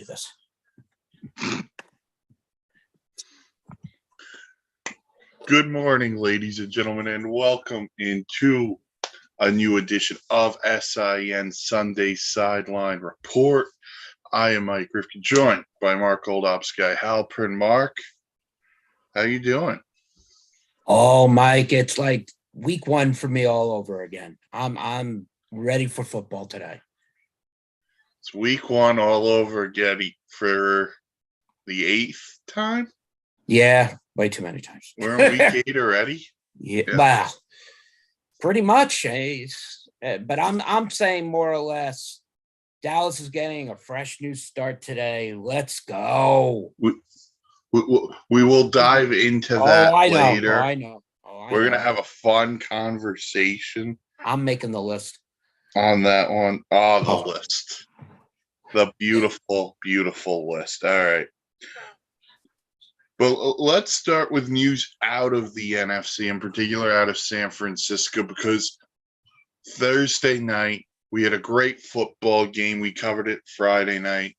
do this. Good morning, ladies and gentlemen, and welcome into a new edition of SIN Sunday Sideline Report. I am Mike Rifkin, joined by Mark Oldopsky Halpern. Mark, how you doing? Oh, Mike, it's like week one for me all over again. I'm ready for football today. It's week one all over again for the 8th time? Yeah, way too many times. We're in week 8 already? Yeah, well, pretty much. But I'm saying more or less, Dallas is getting a fresh new start today. Let's go. We will dive into that later. I know. We're going to have a fun conversation. I'm making the list. On that one. The list. The beautiful, beautiful list. All right. Well, let's start with news out of the NFC, in particular out of San Francisco, because Thursday night, we had a great football game. We covered it Friday night.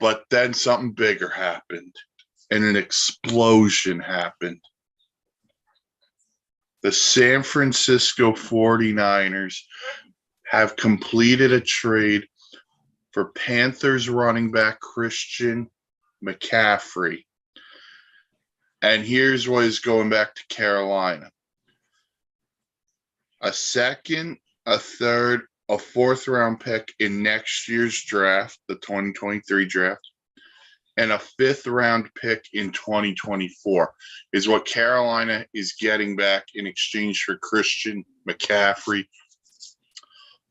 But then something bigger happened, and an explosion happened. The San Francisco 49ers have completed a trade for Panthers running back Christian McCaffrey. And here's what is going back to Carolina. A second, a third, a fourth-round pick in next year's draft, the 2023 draft, and a fifth-round pick in 2024 is what Carolina is getting back in exchange for Christian McCaffrey,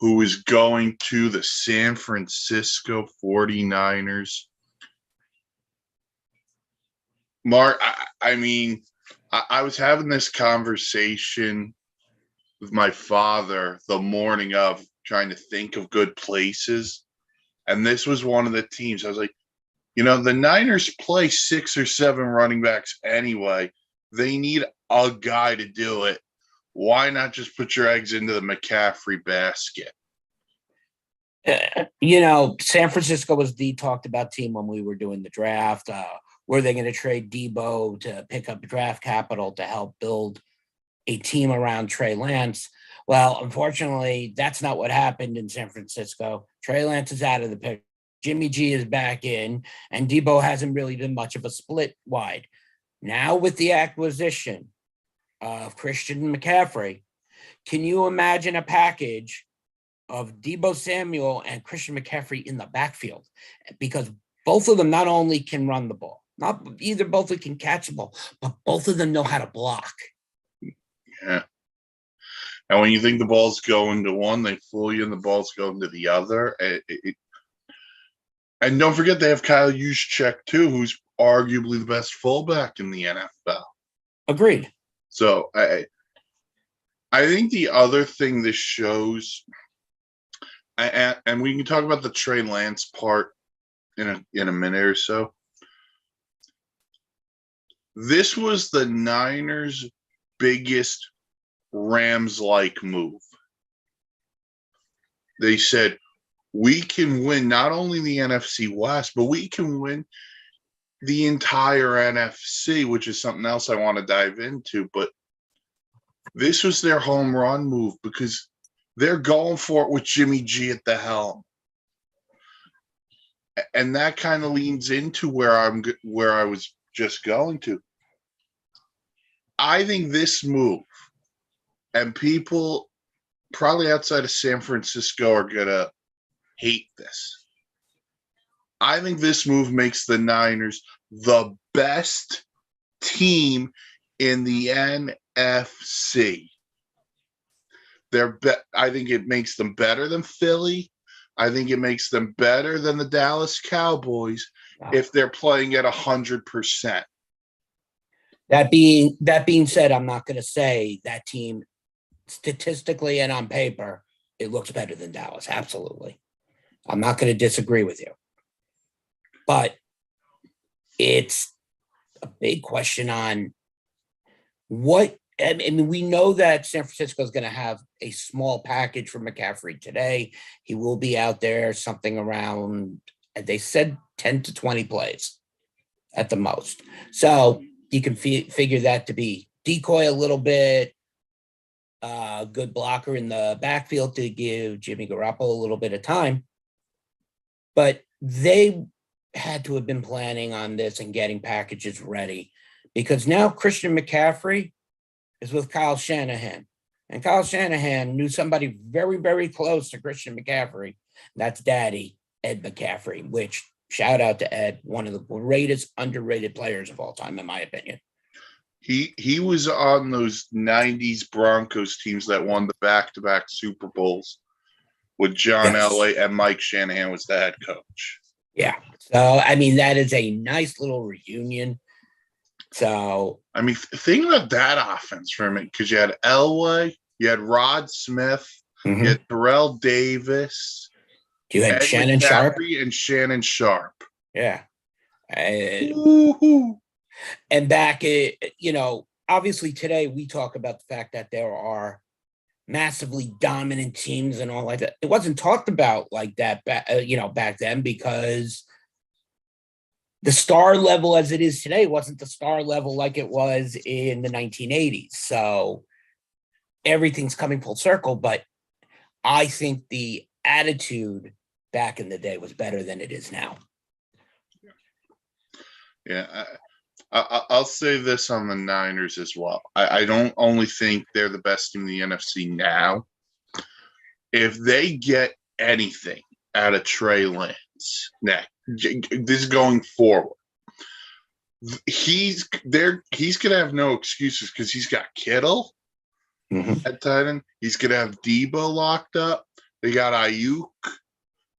who is going to the San Francisco 49ers. Mark, I was having this conversation with my father the morning of, trying to think of good places, and this was one of the teams. I was like, the Niners play 6 or 7 running backs anyway. They need a guy to do it. Why not just put your eggs into the McCaffrey basket? San Francisco was the talked about team when we were doing the draft. Were they going to trade Debo to pick up draft capital to help build a team around Trey Lance? Well, unfortunately, that's not what happened in San Francisco. Trey Lance is out of the picture. Jimmy G is back in, and Debo hasn't really been much of a split wide. Now with the acquisition of Christian McCaffrey, can you imagine a package of Debo Samuel and Christian McCaffrey in the backfield? Because both of them not only can run the ball, both of them can catch the ball, but both of them know how to block. Yeah. And when you think the ball's going to one, they fool you and the ball's going to the other. And don't forget they have Kyle Juszczyk too, who's arguably the best fullback in the NFL. Agreed. So I think the other thing this shows, and we can talk about the Trey Lance part in a minute or so. This was the Niners' biggest Rams-like move. They said, we can win not only the NFC West, but we can win the entire NFC, which is something else I want to dive into. But this was their home run move because they're going for it with Jimmy G at the helm. And that kind of leans into where I was just going to. I think this move, and people probably outside of San Francisco are going to hate this. I think this move makes the Niners the best team in the NFC. I think it makes them better than Philly. I think it makes them better than the Dallas Cowboys if they're playing at 100%. That being said, I'm not going to say that team statistically and on paper, it looks better than Dallas. Absolutely. I'm not going to disagree with you. But it's a big question on what – I mean, we know that San Francisco is going to have a small package for McCaffrey today. He will be out there something around And they said 10 to 20 plays at the most. So you can figure that to be decoy a little bit, good blocker in the backfield to give Jimmy Garoppolo a little bit of time. But they had to have been planning on this and getting packages ready, because now Christian McCaffrey is with Kyle Shanahan. And Kyle Shanahan knew somebody very, very close to Christian McCaffrey. That's Daddy, Ed McCaffrey, which, shout out to Ed, one of the greatest underrated players of all time, in my opinion. He was on those 90s Broncos teams that won the back-to-back Super Bowls with John Elway, and Mike Shanahan was the head coach. Yeah. So, I mean, that is a nice little reunion. So, I mean, think about that offense for a minute, because you had Elway, you had Rod Smith, you had Terrell Davis, you had Shannon Sharp and Shannon Sharp. Yeah. And back, obviously today we talk about the fact that there are massively dominant teams and all like that. It wasn't talked about like that, back then, because the star level as it is today wasn't the star level like it was in the 1980s. So everything's coming full circle, but I think the attitude back in the day was better than it is now. Yeah, I'll say this on the Niners as well. I don't only think they're the best team in the NFC now. If they get anything out of Trey Lance next, this is going forward, he's gonna have no excuses, because he's got Kittle at tight end. He's gonna have Debo locked up. They got Ayuk.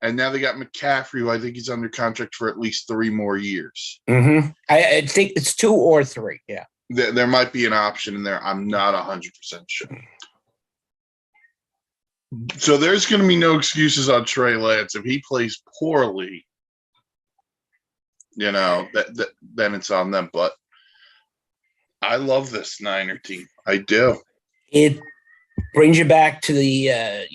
And now they got McCaffrey, who I think he's under contract for at least 3 more years. I think it's 2 or 3. Yeah. There might be an option in there. I'm not 100% sure. So there's going to be no excuses on Trey Lance. If he plays poorly, then it's on them. But I love this Niner team. I do. It brings you back to the,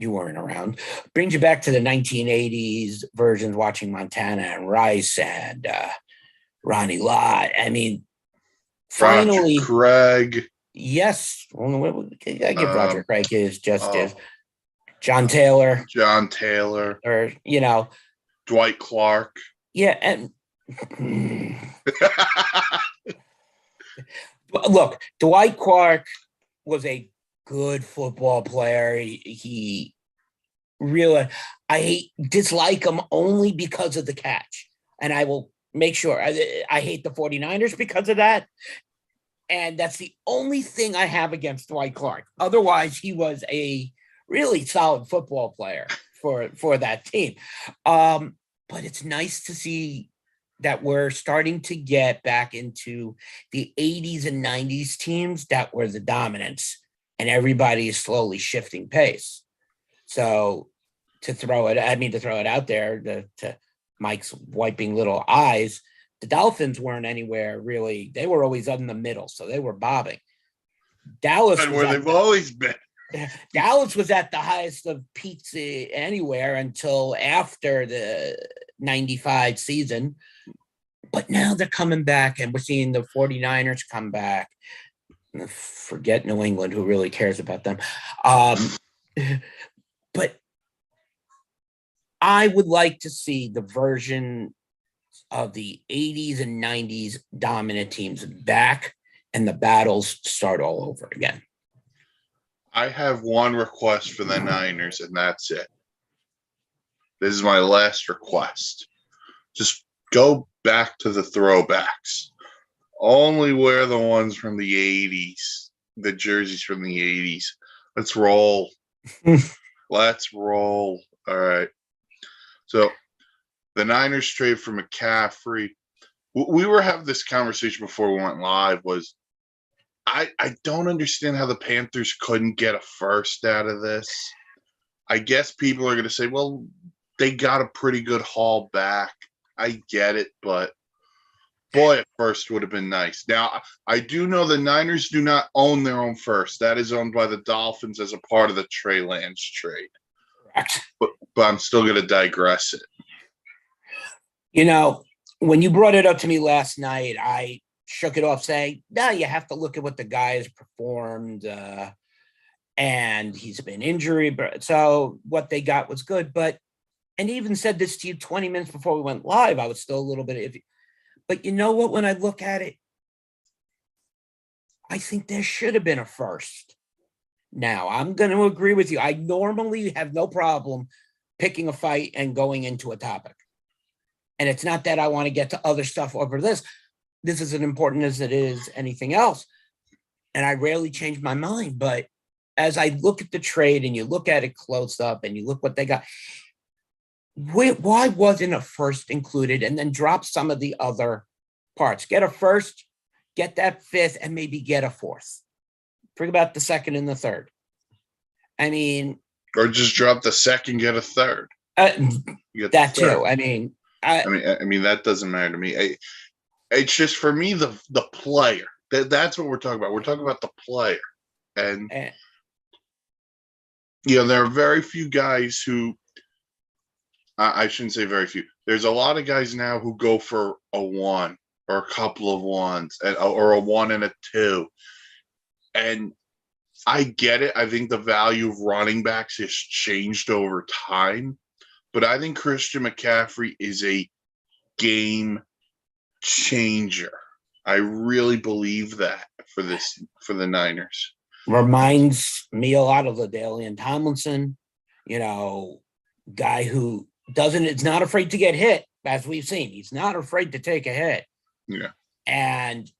you weren't around. Brings you back to the 1980s versions, watching Montana and Rice and Ronnie Lott. I mean, finally, Roger Craig. Yes, I give Roger Craig his justice. John Taylor, or Dwight Clark. Yeah, and look, Dwight Clark was a good football player. He really, I dislike him only because of the catch. And I will make sure I hate the 49ers because of that. And that's the only thing I have against Dwight Clark. Otherwise, he was a really solid football player for that team. But it's nice to see that we're starting to get back into the 80s and 90s teams that were the dominance. And everybody is slowly shifting pace. So to throw it out there to Mike's wiping little eyes, the Dolphins weren't anywhere really. They were always in the middle, so they were bobbing. Dallas and where they've always been. Dallas was at the highest of peaks anywhere until after the 95 season. But now they're coming back, and we're seeing the 49ers come back. Forget New England, who really cares about them. But I would like to see the version of the 80s and 90s dominant teams back, and the battles start all over again. I have one request for the Niners, and that's it. This is my last request. Just go back to the throwbacks. Only wear the ones from the 80s, the jerseys from the 80s. Let's roll. Let's roll. All right. So the Niners trade for McCaffrey. We were having this conversation before we went live. Was I don't understand how the Panthers couldn't get a first out of this. I guess people are going to say, well, they got a pretty good haul back. I get it, but boy, a first would have been nice. Now, I do know the Niners do not own their own first. That is owned by the Dolphins as a part of the Trey Lance trade. But I'm still going to digress it. You know, when you brought it up to me last night, I shook it off, saying, "No, you have to look at what the guy has performed, and he's been injury, but so what they got was good." But and even said this to you 20 minutes before we went live. I was still a little bit iffy. But you know what? When I look at it, I think there should have been a first. Now, I'm going to agree with you. I normally have no problem picking a fight and going into a topic. And it's not that I want to get to other stuff over this. This is as important as it is anything else. And I rarely change my mind. But as I look at the trade and you look at it close up and you look what they got, why wasn't a first included and then drop some of the other parts? Get a first, get that fifth, and maybe get a fourth. Forget about the second and the third. I mean, or just drop the second, get a third. That too. I mean, that doesn't matter to me. It's just for me the player. That's what we're talking about. We're talking about the player, and there are very few guys who. I shouldn't say very few. There's a lot of guys now who go for a one or a couple of ones, or a 1 and a 2. And I get it. I think the value of running backs has changed over time. But I think Christian McCaffrey is a game changer. I really believe that for the Niners. Reminds me a lot of LaDainian Tomlinson, guy who is not afraid to get hit, as we've seen. He's not afraid to take a hit. Yeah. And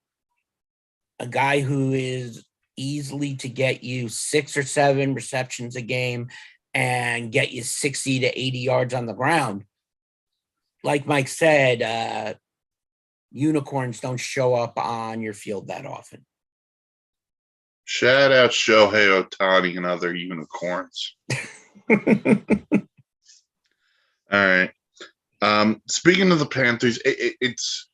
a guy who is easily to get you 6 or 7 receptions a game and get you 60 to 80 yards on the ground. Like Mike said, unicorns don't show up on your field that often. Shout out Shohei Ohtani and other unicorns. All right. Speaking of the Panthers, it's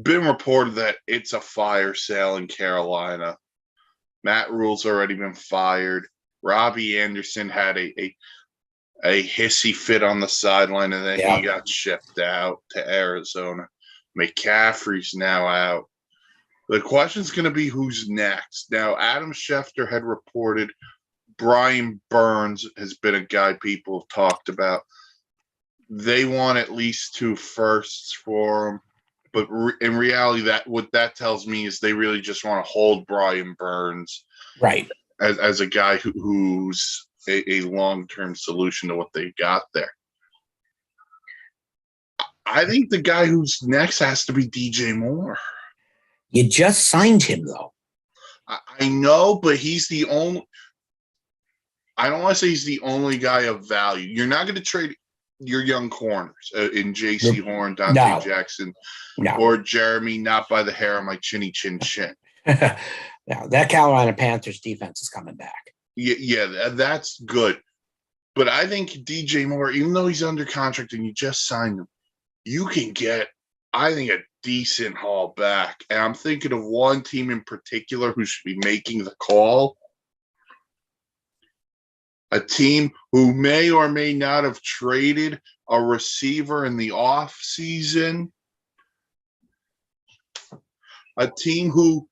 been reported that it's a fire sale in Carolina. Matt Rule's already been fired. Robbie Anderson had a hissy fit on the sideline, and then he got shipped out to Arizona. McCaffrey's now out. The question's going to be who's next. Now, Adam Schefter had reported Brian Burns has been a guy people have talked about. They want at least 2 firsts for him. But in reality, what that tells me is they really just want to hold Brian Burns, right, as a guy who's a long-term solution to what they got there. I think the guy who's next has to be DJ Moore. You just signed him, though. I know, but he's the only. I don't want to say he's the only guy of value. You're not going to trade your young corners in J.C. Horn, Dante Jackson, or Jeremy, not by the hair of my chinny chin chin. Now, that Carolina Panthers defense is coming back. Yeah, that's good. But I think DJ Moore, even though he's under contract and you just signed him, you can get, I think, a decent haul back. And I'm thinking of one team in particular who should be making the call. A team who may or may not have traded a receiver in the offseason. A team who,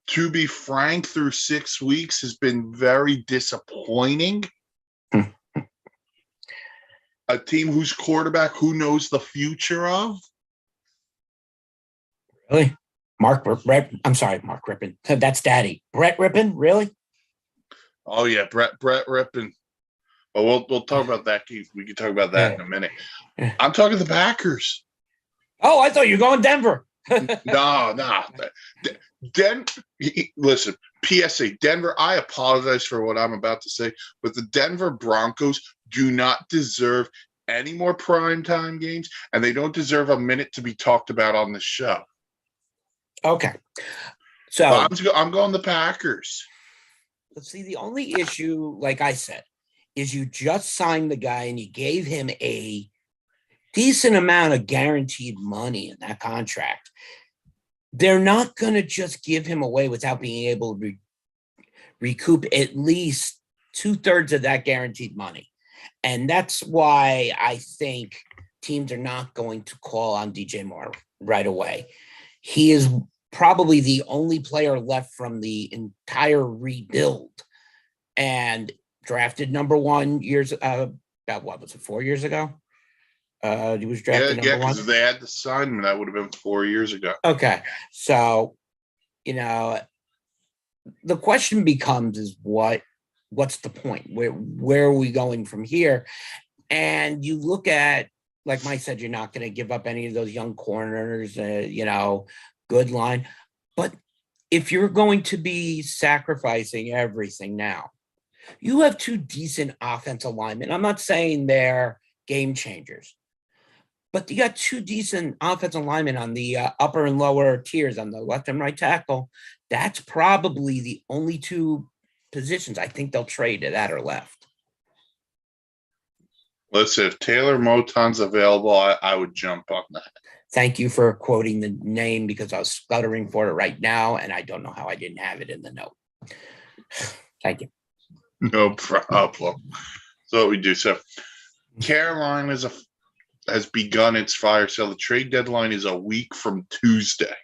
to be frank, through 6 weeks has been very disappointing. A team whose quarterback, who knows the future of? Really? Mark Rippon. That's Daddy. Brett Rippon, really? Oh yeah, Brett Rippon. Well, we'll talk about that. We can talk about that in a minute. I'm talking the Packers. Oh, I thought you were going Denver. No. Listen, PSA, Denver, I apologize for what I'm about to say, but the Denver Broncos do not deserve any more primetime games, and they don't deserve a minute to be talked about on the show. Okay. So I'm going the Packers. Let's see, the only issue, like I said, is you just signed the guy and you gave him a decent amount of guaranteed money in that contract. They're not going to just give him away without being able to recoup at least 2/3 of that guaranteed money. And that's why I think teams are not going to call on DJ Moore right away. He is probably the only player left from the entire rebuild, and drafted number 1 years about what was it, 4 years ago? He was drafted number 1. Because if they had the sign, that would have been 4 years ago. Okay, so the question becomes is what's the point? Where are we going from here? And you look at, like Mike said, you're not going to give up any of those young corners, good line. But if you're going to be sacrificing everything now, you have 2 decent offensive linemen. I'm not saying they're game changers, but you got 2 decent offensive linemen on the upper and lower tiers on the left and right tackle. That's probably the only 2 positions I think they'll trade to that or left. Listen, if Taylor Moton's available, I would jump on that. Thank you for quoting the name, because I was stuttering for it right now, and I don't know how I didn't have it in the note. Thank you. No problem. So what we do. So Carolina has begun its fire sale. The trade deadline is a week from Tuesday.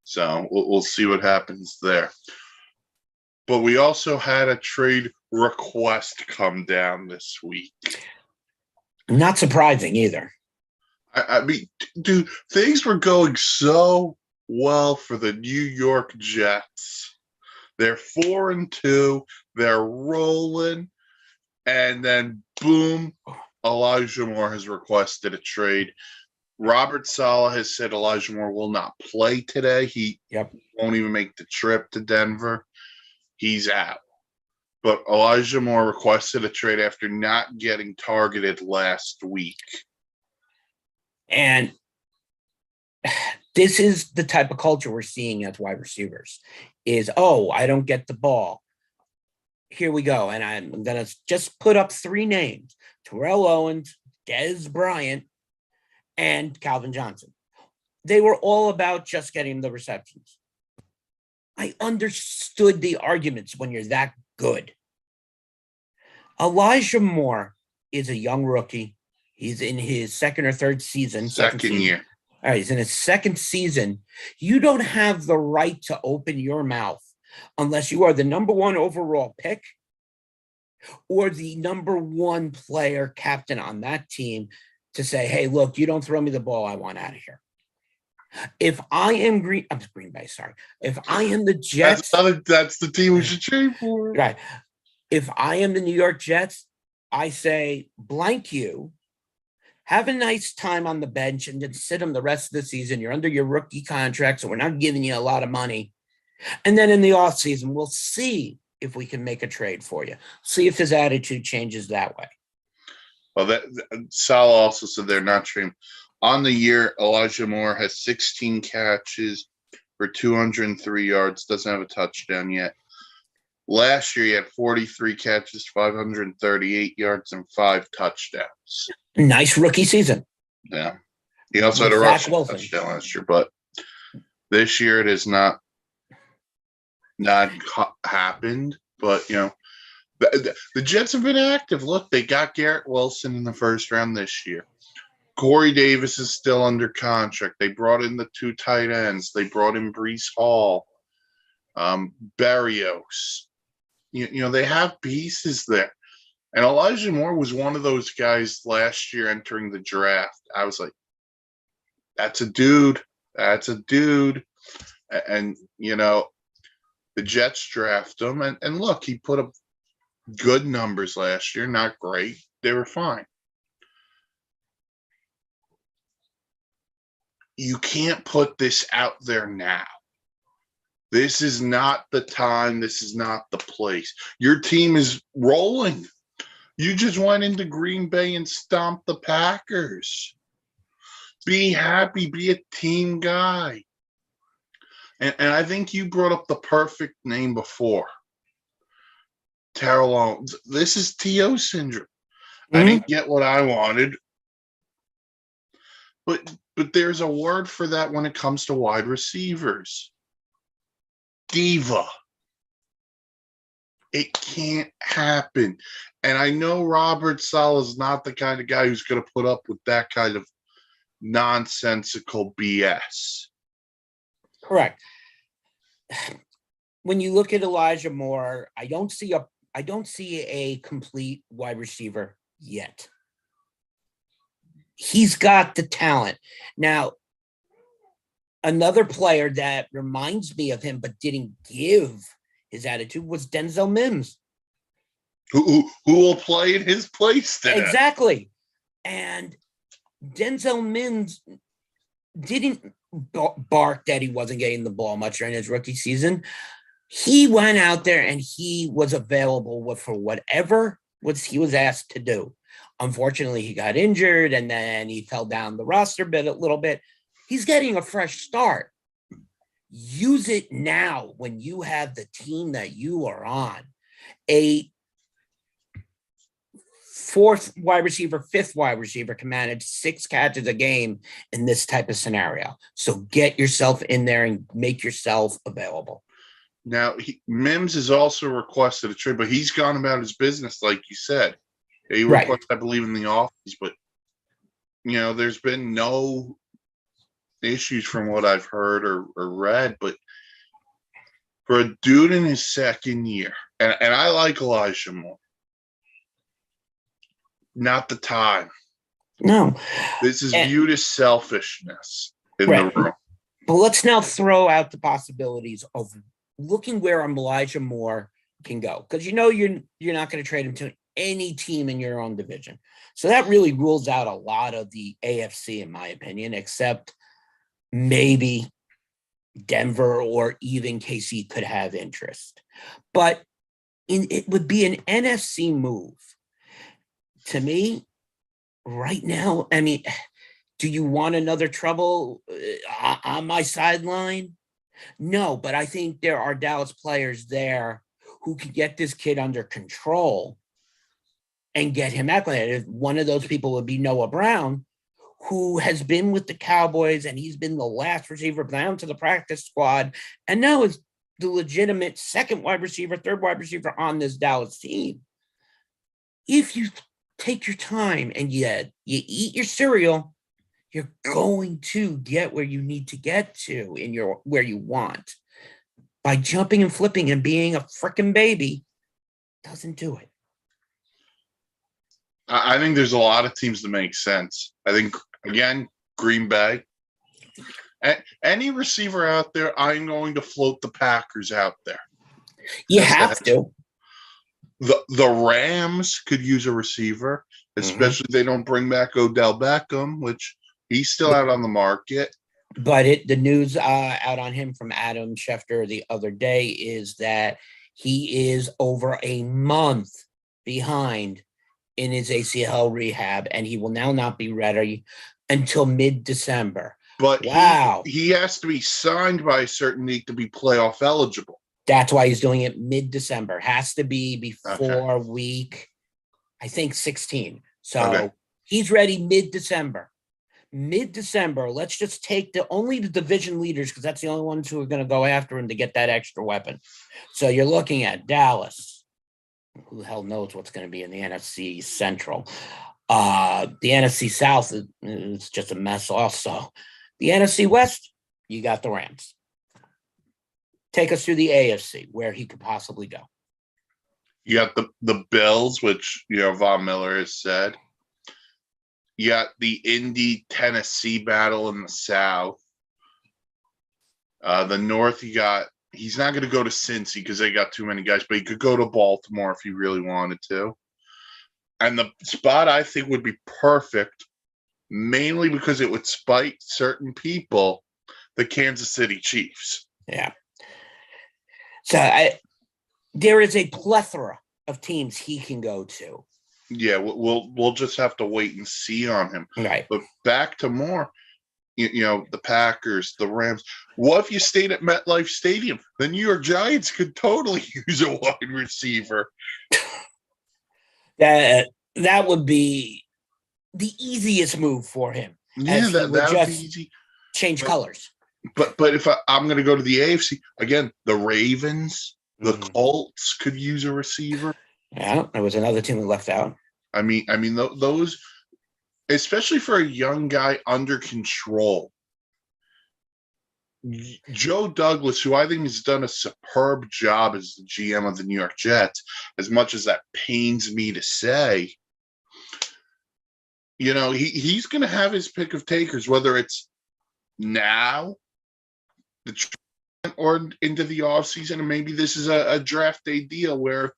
So we'll see what happens there. But we also had a trade request come down this week. Not surprising either. I mean, dude, things were going so well for the New York Jets. They're 4-2. They're rolling. And then, boom, Elijah Moore has requested a trade. Robert Saleh has said Elijah Moore will not play today. He won't even make the trip to Denver. He's out. But Elijah Moore requested a trade after not getting targeted last week. And this is the type of culture we're seeing as wide receivers is, I don't get the ball. Here we go. And I'm going to just put up 3 names: Terrell Owens, Dez Bryant, and Calvin Johnson. They were all about just getting the receptions. I understood the arguments when you're that good. Elijah Moore is a young rookie. He's in his second or third season. Second year. All right, he's in his second season. You don't have the right to open your mouth unless you are the number 1 overall pick or the number 1 player captain on that team to say, hey, look, you don't throw me the ball, I want out of here. If I am Green Bay, sorry. If I am the Jets. That's the team we should trade for. Right. If I am the New York Jets, I say, blank you. Have a nice time on the bench and then sit them the rest of the season. You're under your rookie contract, so we're not giving you a lot of money. And then in the offseason, we'll see if we can make a trade for you. See if his attitude changes that way. Well, Sal also said they're not trading. On the year, Elijah Moore has 16 catches for 203 yards. Doesn't have a touchdown yet. Last year, he had 43 catches, 538 yards, and 5 touchdowns. Nice rookie season. Yeah. He also had a rushing touchdown last year, but this year it has not happened. But, the Jets have been active. Look, they got Garrett Wilson in the first round this year. Corey Davis is still under contract. They brought in the 2 tight ends. They brought in Breece Hall, Berrios. They have pieces there. And Elijah Moore was one of those guys last year entering the draft. I was like, that's a dude. That's a dude. And, the Jets draft him. And look, he put up good numbers last year. Not great. They were fine. You can't put this out there now. This is not the time. This is not the place. Your team is rolling. You just went into Green Bay and stomped the Packers. Be happy. Be a team guy. And I think you brought up the perfect name before. Terrell Owens. This is TO syndrome. Mm-hmm. I didn't get what I wanted. But there's a word for that when it comes to wide receivers. Diva. It can't happen. And I know Robert Saleh is not the kind of guy who's going to put up with that kind of nonsensical BS. Correct. When you look at Elijah Moore, I don't see a complete wide receiver yet. He's got the talent. Now, another player that reminds me of him but didn't give his attitude was Denzel Mims. Who will play in his place today? Exactly. And Denzel Mims didn't bark that he wasn't getting the ball much during his rookie season. He went out there and he was available for whatever he was asked to do. Unfortunately, he got injured and then he fell down the roster a little bit. He's getting a fresh start. Use it now when you have the team that you are on. A fourth wide receiver, fifth wide receiver can manage 6 catches a game in this type of scenario. So get yourself in there and make yourself available. Now, Mims has also requested a trade, but he's gone about his business, like you said. He requested, I believe, in the office, but, there's been no issues from what I've heard or read. But for a dude in his second year, and I like Elijah Moore, not the time. No. This is viewed as selfishness in the room. But let's now throw out the possibilities of looking where Elijah Moore can go. Because you're not going to trade him to any team in your own division. So that really rules out a lot of the AFC, in my opinion, except maybe Denver or even KC could have interest. But it would be an NFC move. To me, right now, I mean, do you want another trouble on my sideline? No, but I think there are Dallas players there who can get this kid under control and get him acclimated. One of those people would be Noah Brown, who has been with the Cowboys, and he's been the last receiver down to the practice squad, and now is the legitimate second wide receiver, third wide receiver on this Dallas team. If you take your time and you eat your cereal, you're going to get where you need to get to where you want. By jumping and flipping and being a freaking baby doesn't do it. I think there's a lot of teams that make sense. I think, again, Green Bay. Any receiver out there, I'm going to float the Packers out there. You have to. The Rams could use a receiver, especially if they don't bring back Odell Beckham, which he's still out on the market. But the news out on him from Adam Schefter the other day is that he is over a month behind in his ACL rehab, and he will now not be ready until mid-December. But wow, he has to be signed by a certain date to be playoff eligible. That's why he's doing it mid-December. Has to be before week, I think, 16. So he's ready mid-December. Mid-December, let's just take only the division leaders, because that's the only ones who are going to go after him to get that extra weapon. So you're looking at Dallas. Who the hell knows what's going to be in the NFC Central? The NFC South is just a mess also. The NFC West, you got the Rams. Take us through the AFC, where he could possibly go. You got the Bills, which, Von Miller has said. You got the Indy-Tennessee battle in the South. The North, he's not going to go to Cincy because they got too many guys, but he could go to Baltimore if he really wanted to. And the spot I think would be perfect, mainly because it would spite certain people, the Kansas City Chiefs. Yeah. So there is a plethora of teams he can go to. Yeah, we'll just have to wait and see on him. Right. But back to more, the Packers, the Rams. What if you stayed at MetLife Stadium? The New York Giants could totally use a wide receiver. That would be the easiest move for him. Yeah, that would be easy. Change colors. But if I'm going to go to the AFC, again, the Ravens, The Colts could use a receiver. Yeah, there was another team we left out. I mean, those, especially for a young guy under control. Joe Douglas, who I think has done a superb job as the GM of the New York Jets, as much as that pains me to say, he's going to have his pick of takers, whether it's now, or into the offseason, and maybe this is a draft day deal where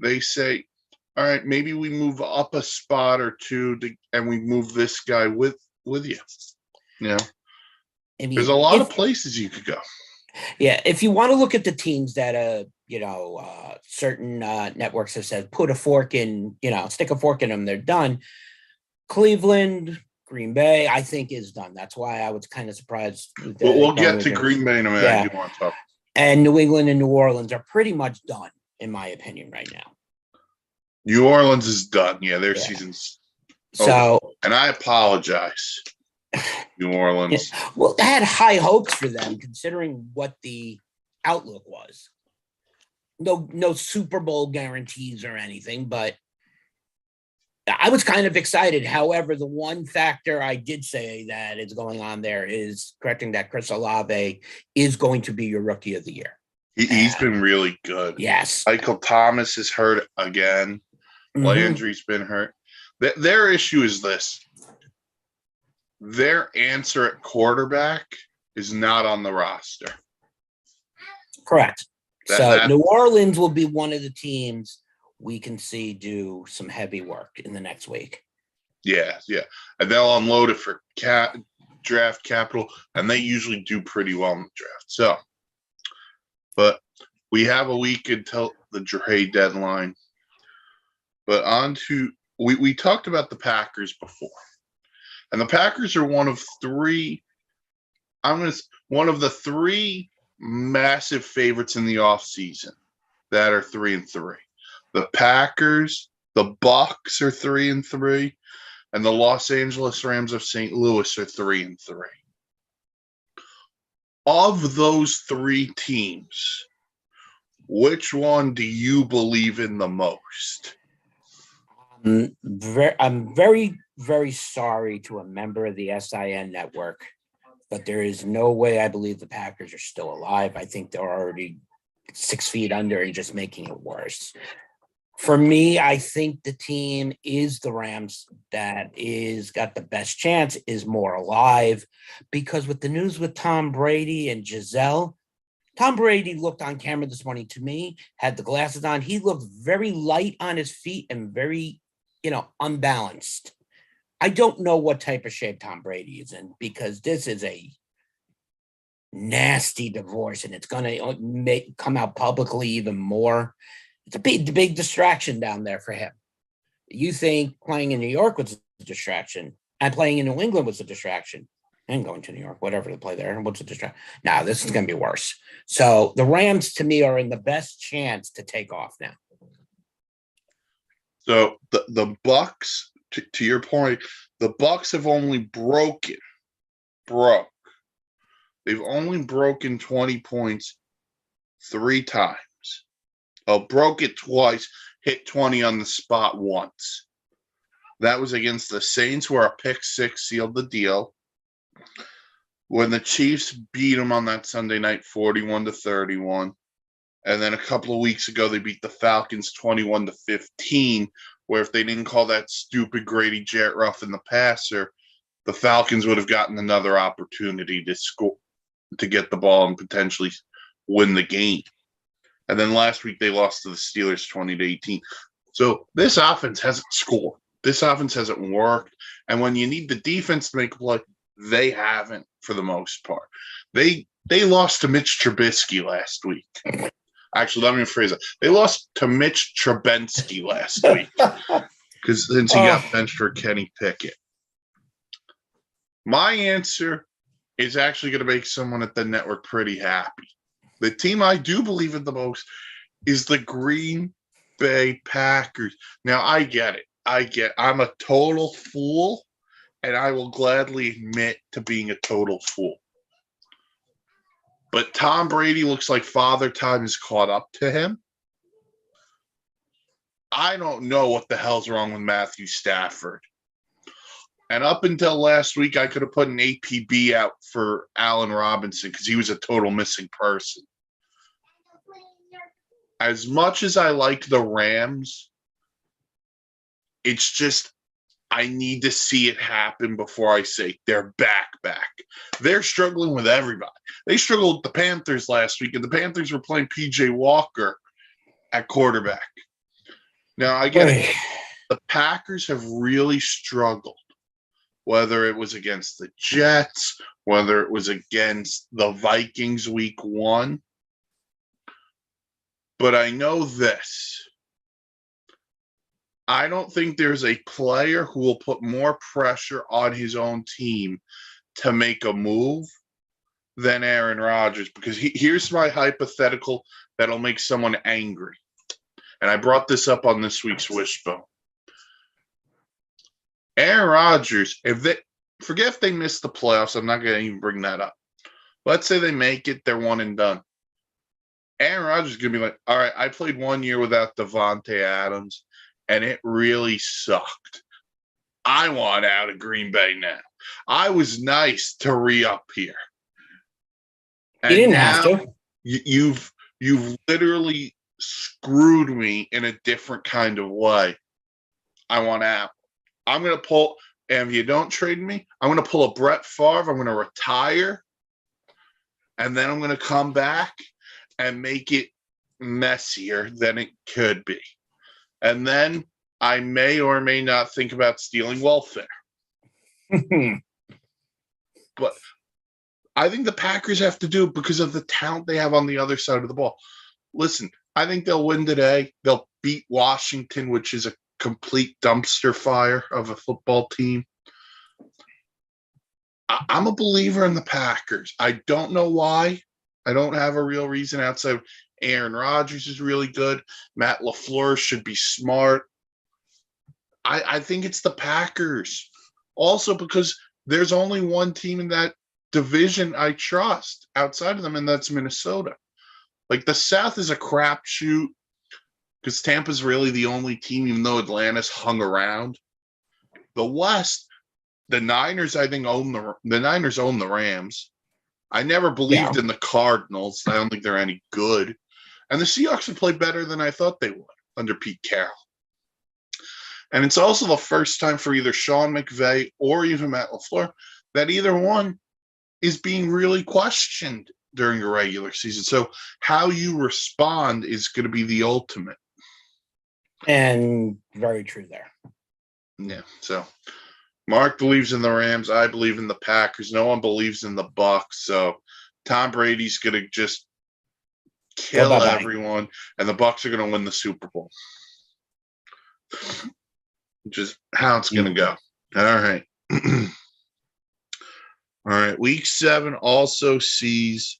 they say, all right, maybe we move up a spot or two and we move this guy with you. I mean, there's a lot of places you could go. Yeah, if you want to look at the teams that certain networks have said put a fork in, stick a fork in them, they're done. Cleveland, Green Bay, I think is done. That's why I was kind of surprised. We'll get to Green Bay in a minute. Yeah. I do want to talk. And New England and New Orleans are pretty much done, in my opinion, right now. New Orleans is done. Yeah, their season's over. So, and I apologize, New Orleans. Yeah. Well, I had high hopes for them, considering what the outlook was. No Super Bowl guarantees or anything, but I was kind of excited. However, the one factor I did say that is going on there is correcting that Chris Olave is going to be your rookie of the year. He's been really good. Yes. Michael Thomas is hurt again. Landry's been hurt. Their issue is this. Their answer at quarterback is not on the roster. Correct. So New Orleans will be one of the teams we can see do some heavy work in the next week. Yeah. And they'll unload it for draft capital, and they usually do pretty well in the draft. So, but we have a week until the trade deadline. But we talked about the Packers before. And the Packers are one of the three massive favorites in the offseason that are 3-3. The Packers, the Bucks are 3-3, and the Los Angeles Rams of St. Louis are 3-3. Of those three teams, which one do you believe in the most? I'm very, very sorry to a member of the SIN network, but there is no way I believe the Packers are still alive. I think they're already 6 feet under and just making it worse. For me, I think the team is the Rams that got the best chance, is more alive, because with the news with Tom Brady and Giselle, Tom Brady looked on camera this morning to me, had the glasses on. He looked very light on his feet and very, unbalanced. I don't know what type of shape Tom Brady is in, because this is a nasty divorce, and it's going to come out publicly even more. It's a big distraction down there for him. You think playing in New York was a distraction, and playing in New England was a distraction, and going to New York, whatever to play there, what's a distraction? Now this is going to be worse. So the Rams, to me, are in the best chance to take off now. So the Bucks, to your point, the Bucks have only broke. They've only broken 20 points 3 times. Broke it twice, hit 20 on the spot once. That was against the Saints, where a pick six sealed the deal. When the Chiefs beat them on that Sunday night, 41-31. And then a couple of weeks ago, they beat the Falcons 21-15, where if they didn't call that stupid Grady Jarrett roughing the passer, the Falcons would have gotten another opportunity to score, to get the ball and potentially win the game. And then last week they lost to the Steelers 20-18. So this offense hasn't scored. This offense hasn't worked. And when you need the defense to make a play, they haven't for the most part. They lost to Mitch Trubisky last week. Actually, let me rephrase that. They lost to Mitch Trubensky last week, because since he got benched for Kenny Pickett. My answer is actually going to make someone at the network pretty happy. The team I do believe in the most is the Green Bay Packers. Now, I get it. I'm a total fool, and I will gladly admit to being a total fool. But Tom Brady looks like father time has caught up to him. I don't know what the hell's wrong with Matthew Stafford. And up until last week, I could have put an APB out for Allen Robinson because he was a total missing person. As much as I like the Rams, it's just I need to see it happen before I say they're back. They're struggling with everybody. They struggled with the Panthers last week, and the Panthers were playing PJ Walker at quarterback. Now, I get it. The Packers have really struggled, whether it was against the Jets, whether it was against the Vikings week 1. But I know this. I don't think there's a player who will put more pressure on his own team to make a move than Aaron Rodgers, because here's my hypothetical that'll make someone angry. And I brought this up on this week's Wishbone. Aaron Rodgers, forget if they miss the playoffs, I'm not going to even bring that up. Let's say they make it, they're one and done. Aaron Rodgers is going to be like, all right, I played 1 year without Devontae Adams, and it really sucked. I want out of Green Bay now. I was nice to re-up here. And you didn't have to. You've literally screwed me in a different kind of way. I want out. I'm going to pull, and if you don't trade me, I'm going to pull a Brett Favre. I'm going to retire, and then I'm going to come back and make it messier than it could be. And then I may or may not think about stealing welfare. But I think the Packers have to do it because of the talent they have on the other side of the ball. Listen, I think they'll win today. They'll beat Washington, which is a complete dumpster fire of a football team. I'm a believer in the Packers. I don't know why. I don't have a real reason outside of Aaron Rodgers is really good. Matt LaFleur should be smart. I think it's the Packers. Also because there's only one team in that division I trust outside of them, and that's Minnesota. Like, the South is a crapshoot because Tampa's really the only team, even though Atlanta's hung around. The West, the Niners, I think, own the Rams. I never believed in the Cardinals. I don't think they're any good. And the Seahawks have played better than I thought they would under Pete Carroll. And it's also the first time for either Sean McVay or even Matt LaFleur that either one is being really questioned during a regular season. So how you respond is going to be the ultimate. And very true there. Yeah. So Mark believes in the Rams. I believe in the Packers. No one believes in the Bucs. So Tom Brady's going to just kill everyone, and the Bucs are going to win the Super Bowl. Which is how it's going to go. All right. All right. Week 7 also sees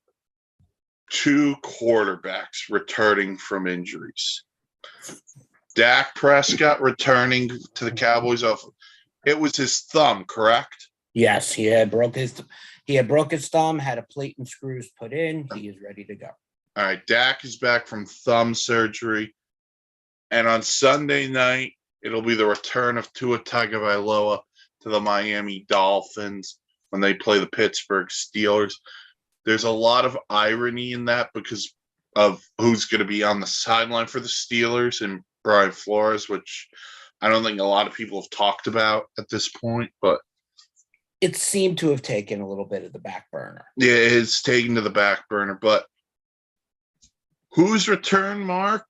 2 quarterbacks returning from injuries. Dak Prescott returning to the Cowboys off. It was his thumb, correct? Yes, he had broke his thumb, had a plate and screws put in. He is ready to go. All right. Dak is back from thumb surgery. And on Sunday night, it'll be the return of Tua Tagovailoa to the Miami Dolphins when they play the Pittsburgh Steelers. There's a lot of irony in that because of who's going to be on the sideline for the Steelers and Brian Flores, which I don't think a lot of people have talked about at this point, but it seemed to have taken a little bit of the back burner. Yeah, it's taken to the back burner, but whose return, Mark,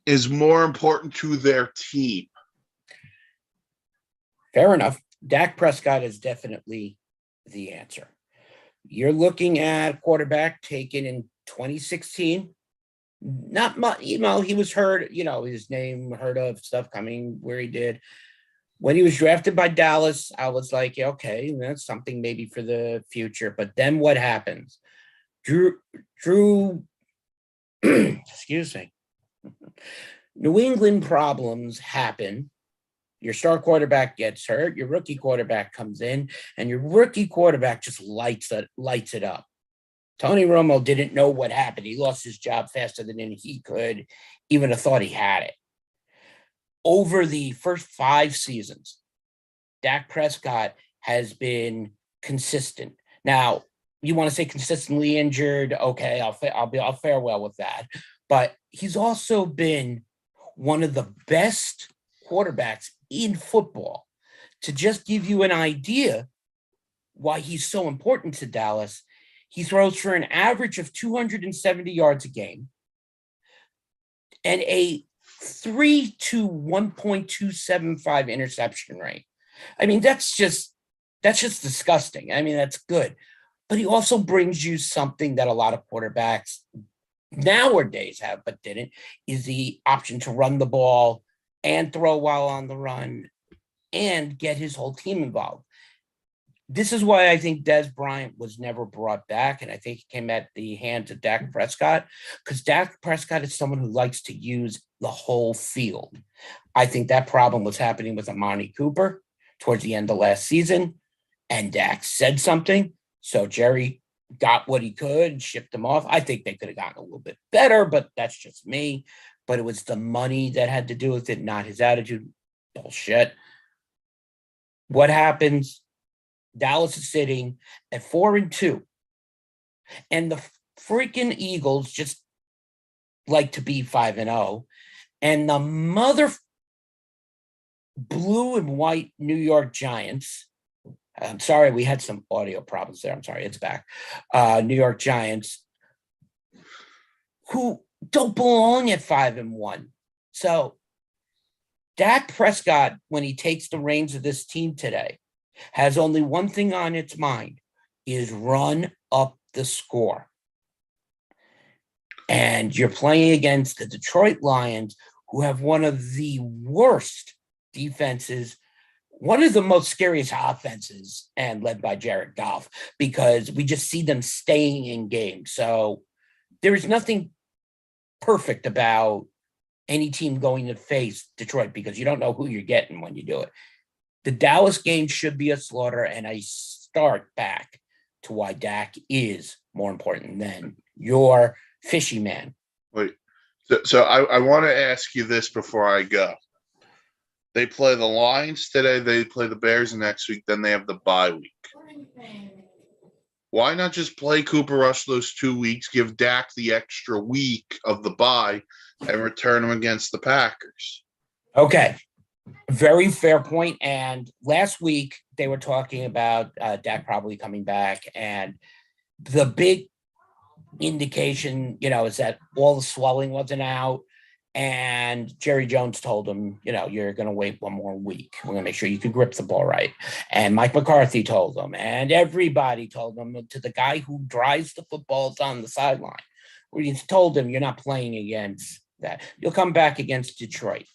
is more important to their team? Fair enough. Dak Prescott is definitely the answer. You're looking at a quarterback taken in 2016. Not much, he was heard, his name heard of stuff coming where he did. When he was drafted by Dallas, I was like, okay, that's something maybe for the future. But then what happens? Drew excuse me. New England problems happen. Your star quarterback gets hurt. Your rookie quarterback comes in, and your rookie quarterback just lights it up. Tony Romo didn't know what happened. He lost his job faster than he could even have thought he had it. Over the first 5 seasons, Dak Prescott has been consistent. Now, you want to say consistently injured? Okay, I'll fare well with that. But he's also been one of the best quarterbacks in football. To just give you an idea why he's so important to Dallas, he throws for an average of 270 yards a game and a 3 to 1.275 interception rate. I mean, that's just disgusting. I mean, that's good. But he also brings you something that a lot of quarterbacks nowadays have, but didn't, is the option to run the ball and throw while on the run and get his whole team involved. This is why I think Dez Bryant was never brought back, and I think he came at the hands of Dak Prescott, because Dak Prescott is someone who likes to use the whole field. I think that problem was happening with Amani Cooper towards the end of last season, and Dak said something, so Jerry got what he could and shipped him off. I think they could have gotten a little bit better, but that's just me. But it was the money that had to do with it, not his attitude. Bullshit. What happens? Dallas is sitting at 4-2, and the freaking Eagles just like to be 5-0, and the mother blue and white New York Giants. I'm sorry, we had some audio problems there. I'm sorry, it's back. New York Giants, who don't belong at 5-1. So Dak Prescott, when he takes the reins of this team today, has only one thing on its mind, is run up the score. And you're playing against the Detroit Lions, who have one of the worst defenses, one of the most scariest offenses, and led by Jared Goff, because we just see them staying in games. So there is nothing perfect about any team going to face Detroit, because you don't know who you're getting when you do it. The Dallas game should be a slaughter, and I start back to why Dak is more important than your fishy man. Wait, so I want to ask you this before I go. They play the Lions today, they play the Bears next week, then they have the bye week. Why not just play Cooper Rush those 2 weeks, give Dak the extra week of the bye, and return him against the Packers? Okay. Very fair point. And last week they were talking about Dak probably coming back, and the big indication, is that all the swelling wasn't out, and Jerry Jones told him, you're going to wait 1 more week. We're going to make sure you can grip the ball right. And Mike McCarthy told them, and everybody told them, to the guy who drives the footballs on the sideline, where he told him, you're not playing against that. You'll come back against Detroit.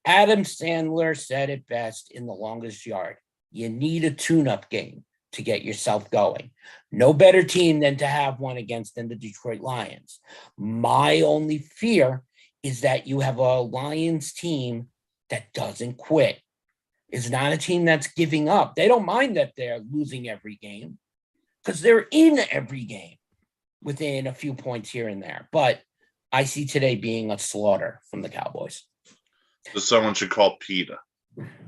Adam Sandler said it best in The Longest Yard. You need a tune-up game to get yourself going. No better team than to have one against than the Detroit Lions. My only fear is that you have a Lions team that doesn't quit. It's not a team that's giving up. They don't mind that they're losing every game, because they're in every game within a few points here and there. But I see today being a slaughter from the Cowboys. So someone should call PETA.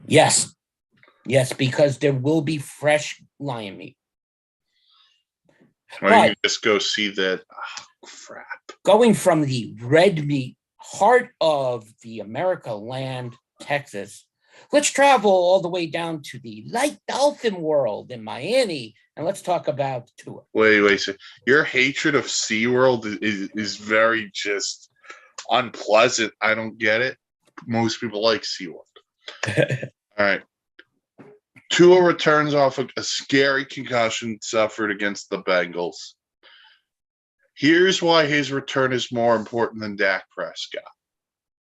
Yes, because there will be fresh lion meat. Well, you can just go see that. Oh, crap. Going from the red meat heart of the America land, Texas, let's travel all the way down to the light dolphin world in Miami, and let's talk about Tua. Wait. So your hatred of SeaWorld is very just unpleasant. I don't get it. Most people like SeaWorld. All right. Tua returns off a scary concussion suffered against the Bengals. Here's why his return is more important than Dak Prescott.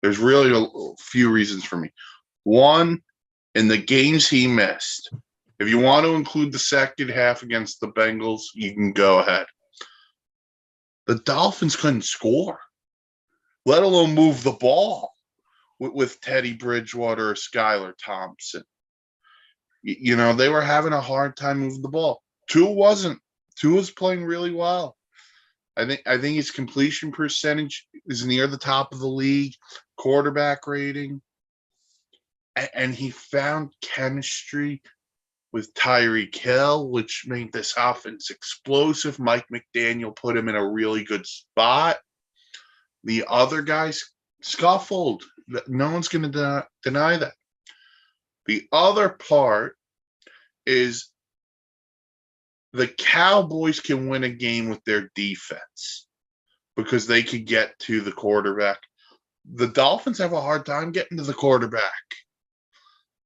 There's really a few reasons for me. One, in the games he missed. If you want to include the second half against the Bengals, you can go ahead. The Dolphins couldn't score, let alone move the ball with Teddy Bridgewater or Skylar Thompson. They were having a hard time moving the ball. Tua wasn't. Tua was playing really well. I think his completion percentage is near the top of the league, quarterback rating, and he found chemistry with Tyreek Hill, which made this offense explosive. Mike McDaniel put him in a really good spot. The other guys scuffled. No one's going to deny that. The other part is the Cowboys can win a game with their defense because they could get to the quarterback. The Dolphins have a hard time getting to the quarterback.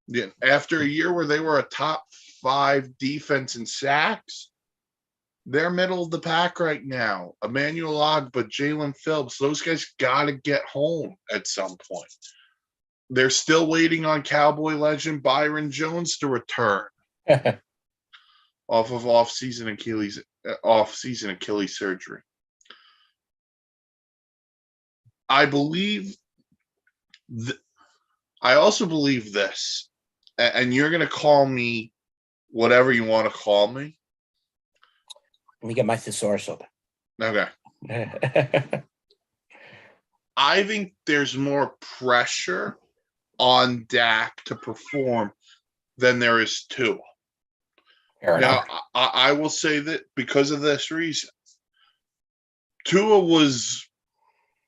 Yeah, after a year where they were a top 5 defense in sacks, they're middle of the pack right now. Emmanuel Ogbah, Jalen Phillips, those guys got to get home at some point. They're still waiting on Cowboy legend Byron Jones to return off of off-season Achilles surgery. I also believe this, and you're going to call me whatever you want to call me. Let me get my thesaurus open. Okay. I think there's more pressure on Dak to perform than there is Tua. Now, I will say that because of this reason, Tua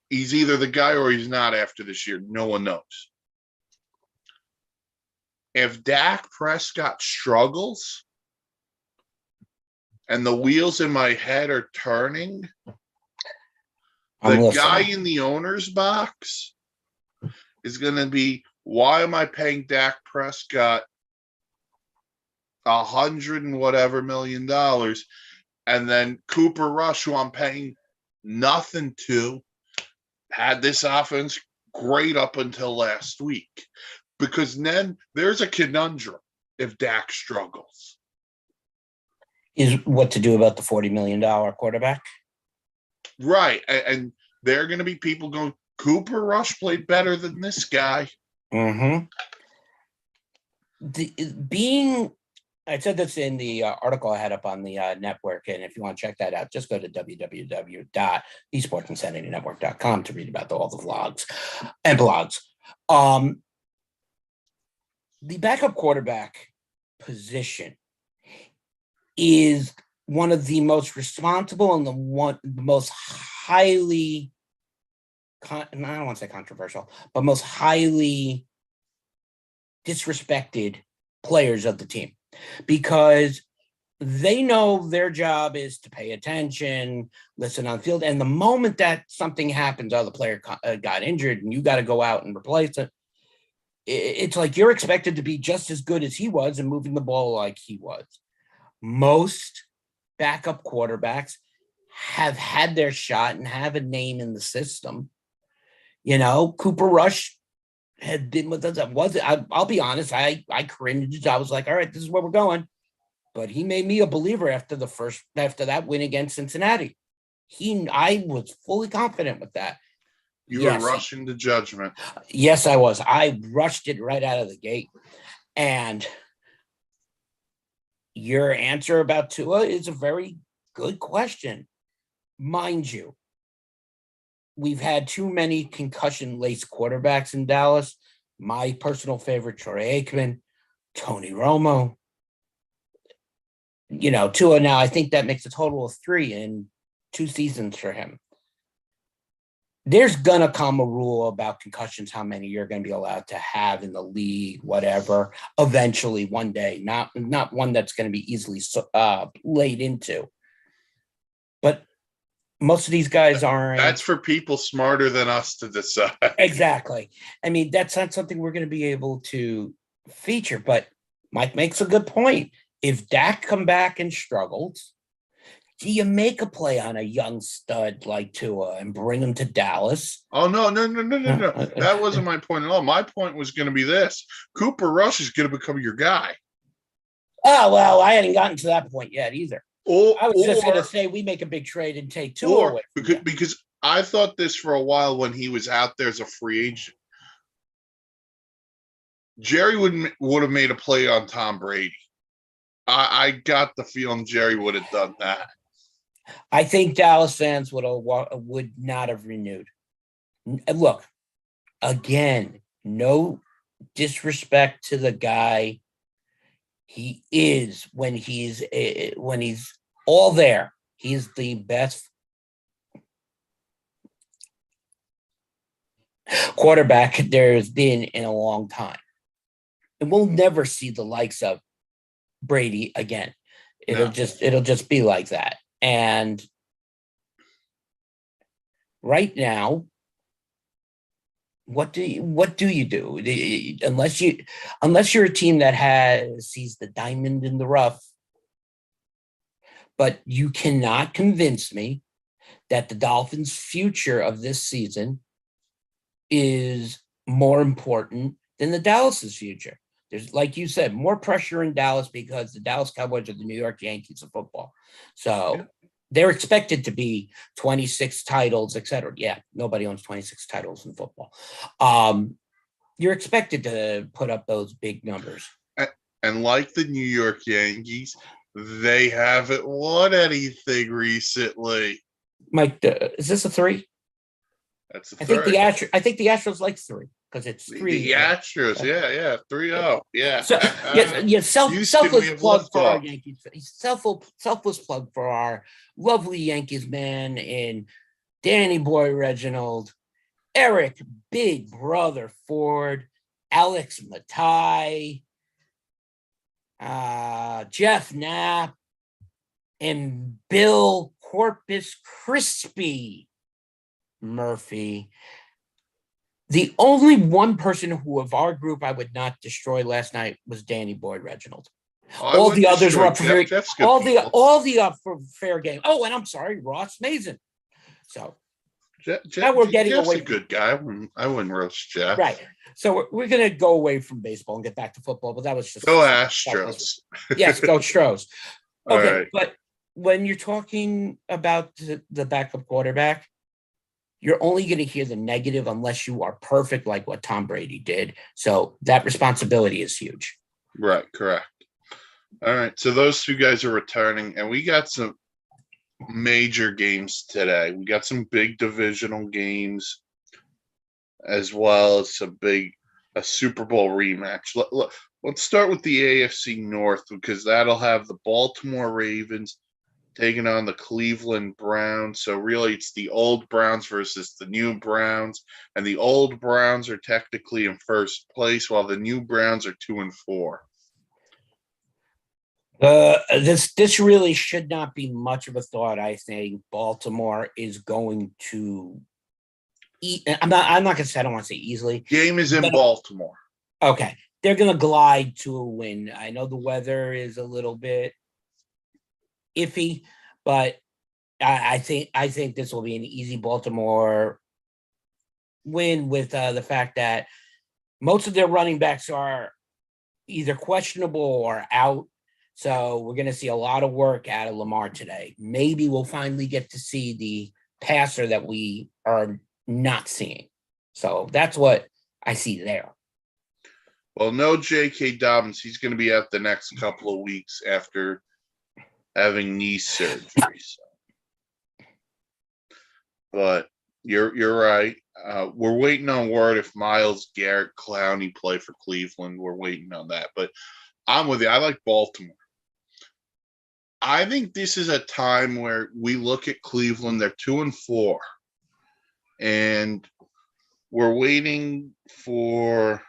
he's either the guy or he's not after this year. No one knows. If Dak Prescott struggles and the wheels in my head are turning, the guy in the owner's box is going to be, why am I paying Dak Prescott $100 and whatever million, and then Cooper Rush, who I'm paying nothing to, had this offense great up until last week? Because then there's a conundrum if Dak struggles. Is what to do about the $40 million quarterback? Right. And there are going to be people going, Cooper Rush played better than this guy. Mm-hmm. I said this in the article I had up on the network, and if you want to check that out, just go to www.esportsinsanitynetwork.com to read about all the vlogs and blogs. The backup quarterback position is one of the most responsible and the most highly, I don't want to say controversial, but most highly disrespected players of the team, because they know their job is to pay attention, listen on field. And the moment that something happens, the player got injured and you got to go out and replace it, it's like you're expected to be just as good as he was and moving the ball like he was. Most backup quarterbacks have had their shot and have a name in the system. Cooper Rush had been with us. I'll be honest, I cringed. I was like, all right, this is where we're going. But he made me a believer after that win against Cincinnati. I was fully confident with that. You were rushing to judgment. Yes, I was. I rushed it right out of the gate. And your answer about Tua is a very good question. Mind you, we've had too many concussion-laced quarterbacks in Dallas. My personal favorite, Troy Aikman, Tony Romo. Tua now, I think that makes a total of 3 in 2 seasons for him. There's going to come a rule about concussions, how many you're going to be allowed to have in the league, whatever, eventually one day, not one that's going to be easily laid into. But most of these guys aren't. That's for people smarter than us to decide. Exactly. I mean, that's not something we're going to be able to feature, but Mike makes a good point. If Dak come back and struggles, do you make a play on a young stud like Tua and bring him to Dallas? Oh, no. That wasn't my point at all. My point was going to be this. Cooper Rush is going to become your guy. Oh, well, I hadn't gotten to that point yet either. I was just going to say we make a big trade and take Tua away. Because I thought this for a while when he was out there as a free agent. Jerry would have made a play on Tom Brady. I got the feeling Jerry would have done that. I think Dallas fans would not have renewed. Look, again, no disrespect to the guy. He is when he's all there. He's the best quarterback there's been in a long time. And we'll never see the likes of Brady again. No. It'll just be like that. And right now, what do you do? Unless you're a team that sees the diamond in the rough, but you cannot convince me that the Dolphins' future of this season is more important than the Dallas's future. There's, like you said, more pressure in Dallas because the Dallas Cowboys are the New York Yankees of football. So they're expected to be 26 titles, et cetera. Yeah, nobody owns 26 titles in football. You're expected to put up those big numbers. And like the New York Yankees, they haven't won anything recently. Mike, is this a 3? That's a I three. think the Astros like 3 because it's 3. The Astros, yeah, 3-0, yeah. So selfless plug for our Yankees. Selfless plug for our lovely Yankees man in Danny Boy Reginald, Eric Big Brother Ford, Alex Matai, Jeff Knapp, and Bill Corpus Crispy Murphy. The only one person who of our group I would not destroy last night was Danny Boyd Reginald. All the others were up for fair game. Oh, and I'm sorry, Ross Mason. So now we're getting Jeff's away. A good guy. I wouldn't roast Jeff. Right. So we're going to go away from baseball and get back to football. But that was just go Astros. Yes, go Stros. Okay, right. But when you're talking about the backup quarterback, you're only going to hear the negative unless you are perfect, like what Tom Brady did. So that responsibility is huge. Right, correct. All right, so those two guys are returning, and we got some major games today. We got some big divisional games, as well as a Super Bowl rematch. Let's start with the AFC North, because that'll have the Baltimore Ravens taking on the Cleveland Browns. So really it's the old Browns versus the new Browns. And the old Browns are technically in first place, while the new Browns are 2-4. This really should not be much of a thought. I think Baltimore is going to eat. I'm not going to say, I don't want to say easily. Game is in Baltimore. Okay. They're going to glide to a win. I know the weather is a little bit iffy, but I think this will be an easy Baltimore win with the fact that most of their running backs are either questionable or out. So we're going to see a lot of work out of Lamar today. Maybe we'll finally get to see the passer that we are not seeing. So that's what I see there. Well, no J.K. Dobbins. He's going to be out the next couple of weeks after having knee surgery. So. But you're right. We're waiting on word if Myles Garrett, Clowney play for Cleveland. We're waiting on that. But I'm with you. I like Baltimore. I think this is a time where we look at Cleveland. They're 2-4. And we're waiting for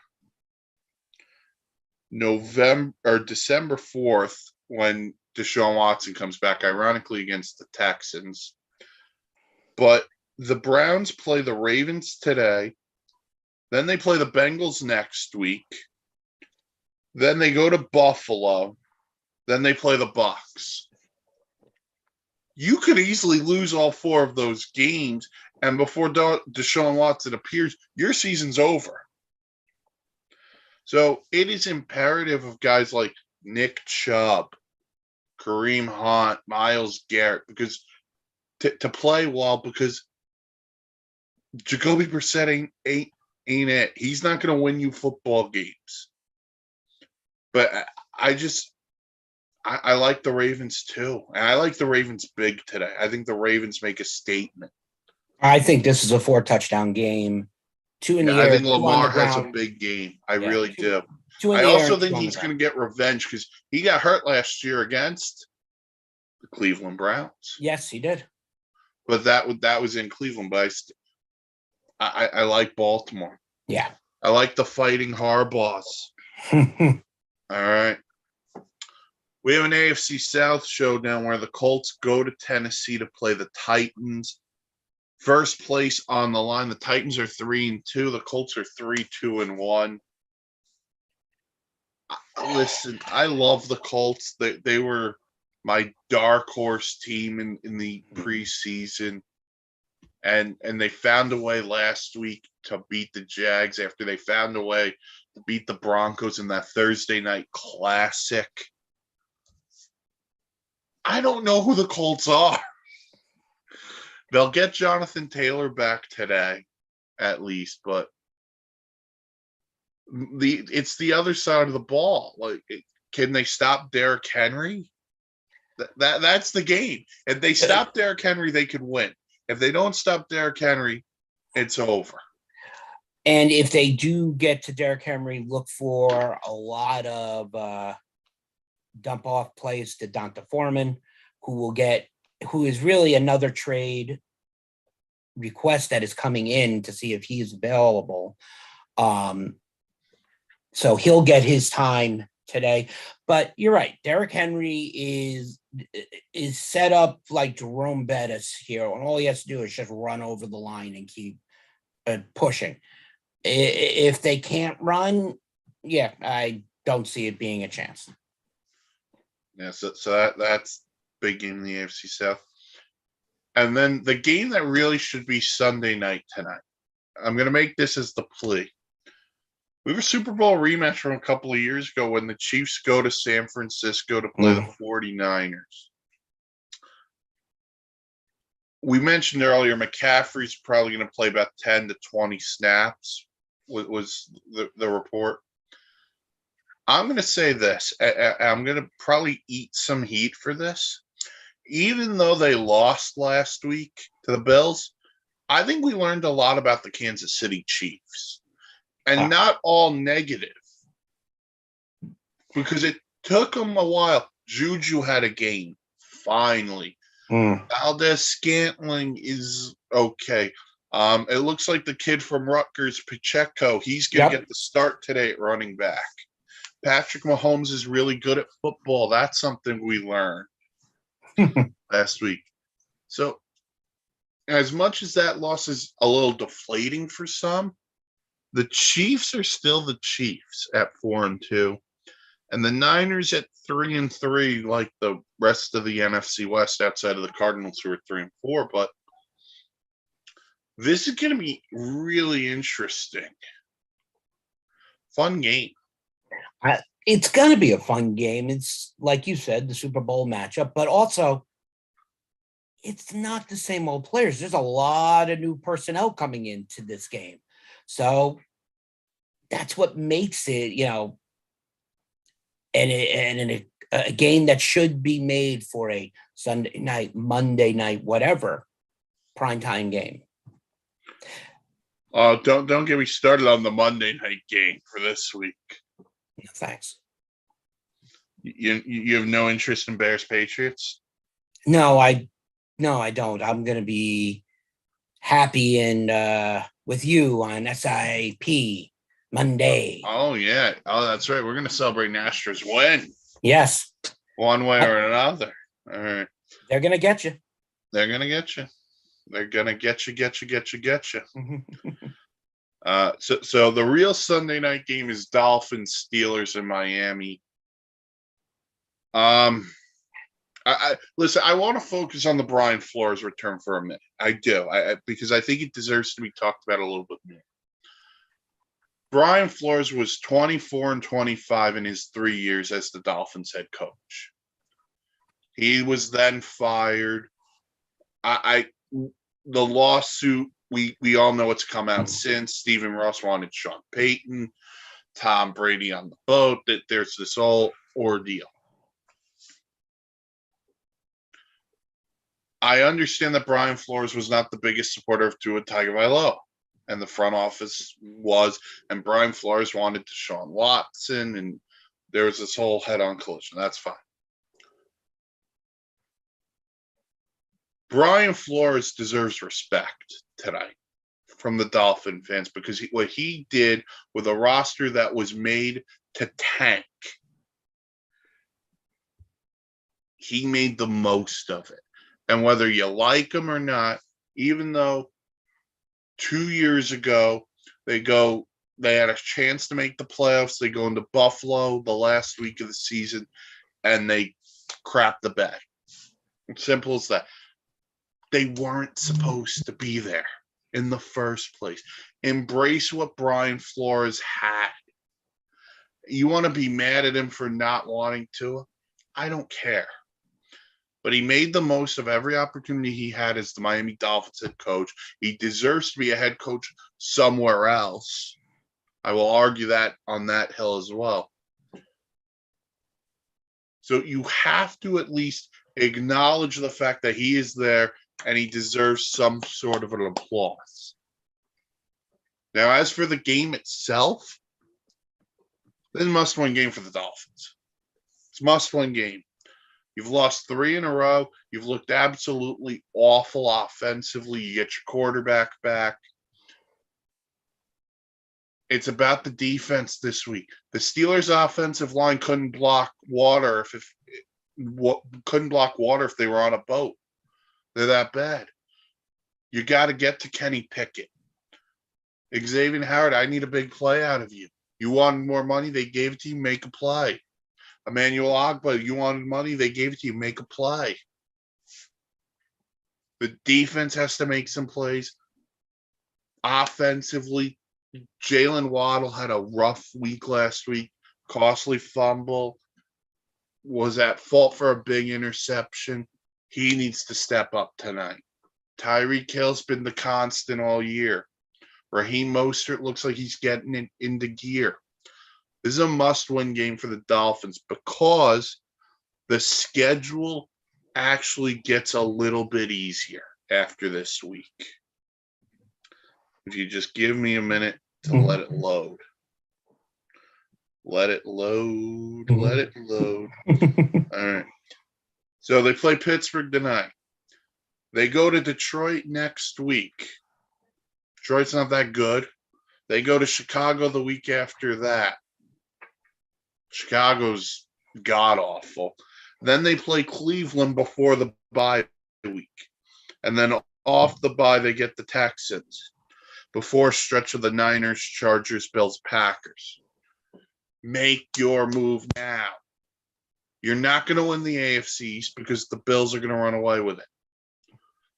November or December 4th when Deshaun Watson comes back, ironically against the Texans. But the Browns play the Ravens today. Then they play the Bengals next week. Then they go to Buffalo. Then they play the Bucs. You could easily lose all 4 of those games, and before Deshaun Watson appears, your season's over. So it is imperative of guys like Nick Chubb, Kareem Hunt, Myles Garrett, because to play well, because Jacoby Brissett ain't it. He's not going to win you football games. But I like the Ravens too. And I like the Ravens big today. I think the Ravens make a statement. I think this is a 4-touchdown game. 2 in Yeah, the I air, think 2 on the Lamar has a ground. big game. I Yeah, really do. 2 in I the air also and 2 think on the he's going ground. to get revenge because he got hurt last year against the Cleveland Browns. Yes, he did. But that was in Cleveland. But I like Baltimore. Yeah. I like the fighting Harbaughs. All right. We have an AFC South showdown where the Colts go to Tennessee to play the Titans. First place on the line. The Titans are 3-2. The Colts are 3-2-1. Listen, I love the Colts. They were my dark horse team in the preseason. And they found a way last week to beat the Jags after they found a way to beat the Broncos in that Thursday night classic. I don't know who the Colts are. They'll get Jonathan Taylor back today, at least, but it's the other side of the ball. Like, can they stop Derrick Henry? That's the game. If they stop Derrick Henry, they could win. If they don't stop Derrick Henry, it's over. And if they do get to Derrick Henry, look for a lot of dump off plays to Donta Foreman, who is really another trade request that is coming in to see if he's available. So he'll get his time today. But you're right. Derrick Henry is set up like Jerome Bettis here, and all he has to do is just run over the line and keep pushing. If they can't run, yeah, I don't see it being a chance. Yeah, so that's big game in the AFC South. And then the game that really should be Sunday night tonight. I'm going to make this as the plea. We have a Super Bowl rematch from a couple of years ago when the Chiefs go to San Francisco to play the 49ers. We mentioned earlier McCaffrey's probably going to play about 10 to 20 snaps, was the report. I'm going to say this. I'm going to probably eat some heat for this. Even though they lost last week to the Bills, I think we learned a lot about the Kansas City Chiefs. And not all negative. Because it took them a while. Juju had a game, finally. Valdez-Scantling is okay. It looks like the kid from Rutgers, Pacheco, he's going to get the start today at running back. Patrick Mahomes is really good at football. That's something we learned last week. So, as much as that loss is a little deflating for some, the Chiefs are still the Chiefs at 4-2. And the Niners at 3-3, like the rest of the NFC West outside of the Cardinals, who are 3-4. But this is going to be really interesting. Fun game. It's going to be a fun game. It's, like you said, the Super Bowl matchup, but also it's not the same old players. There's a lot of new personnel coming into this game. So that's what makes it, and a game that should be made for a Sunday night, Monday night, whatever, primetime game. Don't get me started on the Monday night game for this week. Thanks. You have no interest in Bears Patriots? No, I don't. I'm going to be happy and with you on SIP Monday. Oh yeah. Oh, that's right. We're going to celebrate Astros win. Yes. One way or another. All right. They're going to get you. They're going to get you. They're going to get you. So the real Sunday night game is Dolphins Steelers in Miami. Listen, I want to focus on the Brian Flores return for a minute. I do. Because I think it deserves to be talked about a little bit more. Brian Flores was 24-25 in his 3 years as the Dolphins head coach. He was then fired. The lawsuit, we all know what's come out since. Stephen Ross wanted Sean Payton, Tom Brady on the boat. That there's this whole ordeal. I understand that Brian Flores was not the biggest supporter of Tua Tagovailoa, and the front office was, and Brian Flores wanted Deshaun Watson, and there was this whole head-on collision. That's fine. Brian Flores deserves respect tonight from the Dolphin fans because what he did with a roster that was made to tank, he made the most of it. And whether you like him or not, even though 2 years ago they had a chance to make the playoffs, they go into Buffalo the last week of the season and they crap the bed. Simple as that. They weren't supposed to be there in the first place. Embrace what Brian Flores had. You want to be mad at him for not wanting to? I don't care. But he made the most of every opportunity he had as the Miami Dolphins head coach. He deserves to be a head coach somewhere else. I will argue that on that hill as well. So you have to at least acknowledge the fact that he is there and he deserves some sort of an applause. Now, as for the game itself, this is a must-win game for the Dolphins. It's a must-win game. You've lost 3 in a row. You've looked absolutely awful offensively. You get your quarterback back. It's about the defense this week. The Steelers' offensive line couldn't block water if they were on a boat. They're that bad. You got to get to Kenny Pickett. Xavier Howard, I need a big play out of you. You wanted more money, they gave it to you, make a play. Emmanuel Ogbah, you wanted money, they gave it to you, make a play. The defense has to make some plays. Offensively, Jalen Waddle had a rough week last week, costly fumble, was at fault for a big interception. He needs to step up tonight. Tyreek Hill's been the constant all year. Raheem Mostert looks like he's getting it into gear. This is a must-win game for the Dolphins because the schedule actually gets a little bit easier after this week. If you just give me a minute to let it load. Let it load. Let it load. All right. So they play Pittsburgh tonight. They go to Detroit next week. Detroit's not that good. They go to Chicago the week after that. Chicago's god-awful. Then they play Cleveland before the bye week. And then off the bye, they get the Texans. Before a stretch of the Niners, Chargers, Bills, Packers. Make your move now. You're not going to win the AFC East because the Bills are going to run away with it.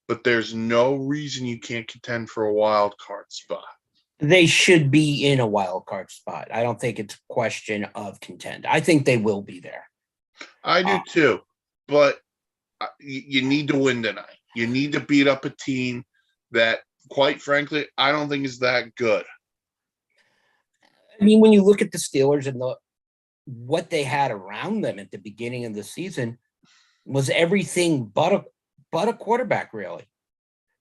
But there's no reason you can't contend for a wild card spot. They should be in a wild card spot. I don't think it's a question of contend. I think they will be there. I do too. But you need to win tonight. You need to beat up a team that, quite frankly, I don't think is that good. I mean, when you look at the Steelers and what they had around them at the beginning of the season was everything but a quarterback, really.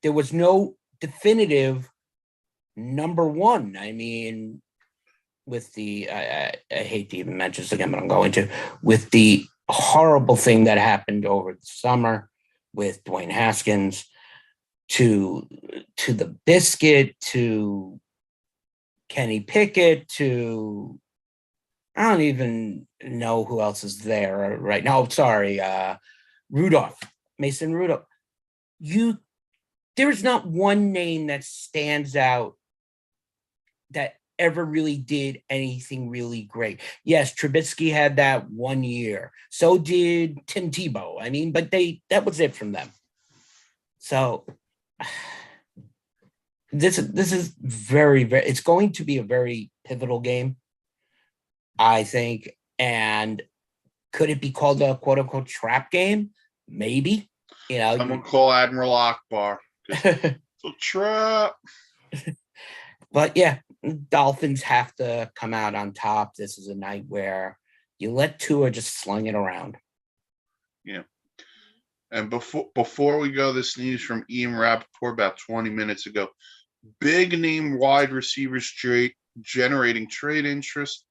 There was no definitive number one. I mean, with the I hate to even mention this again, but I'm going to, with the horrible thing that happened over the summer with Dwayne Haskins, to the biscuit, to Kenny Pickett, to I don't even know who else is there right now. Sorry, Mason Rudolph. There's not one name that stands out that ever really did anything really great. Yes, Trubisky had that 1 year. So did Tim Tebow. I mean, but that was it from them. So this is very, very, it's going to be a very pivotal game, I think. And could it be called a quote unquote trap game? Maybe. I'm gonna call Admiral Akbar. It's a trap. But yeah, Dolphins have to come out on top. This is a night where you let Tua just sling it around. Yeah. And before we go, this news from Ian Rappaport about 20 minutes ago. Big name wide receivers generating trade interest.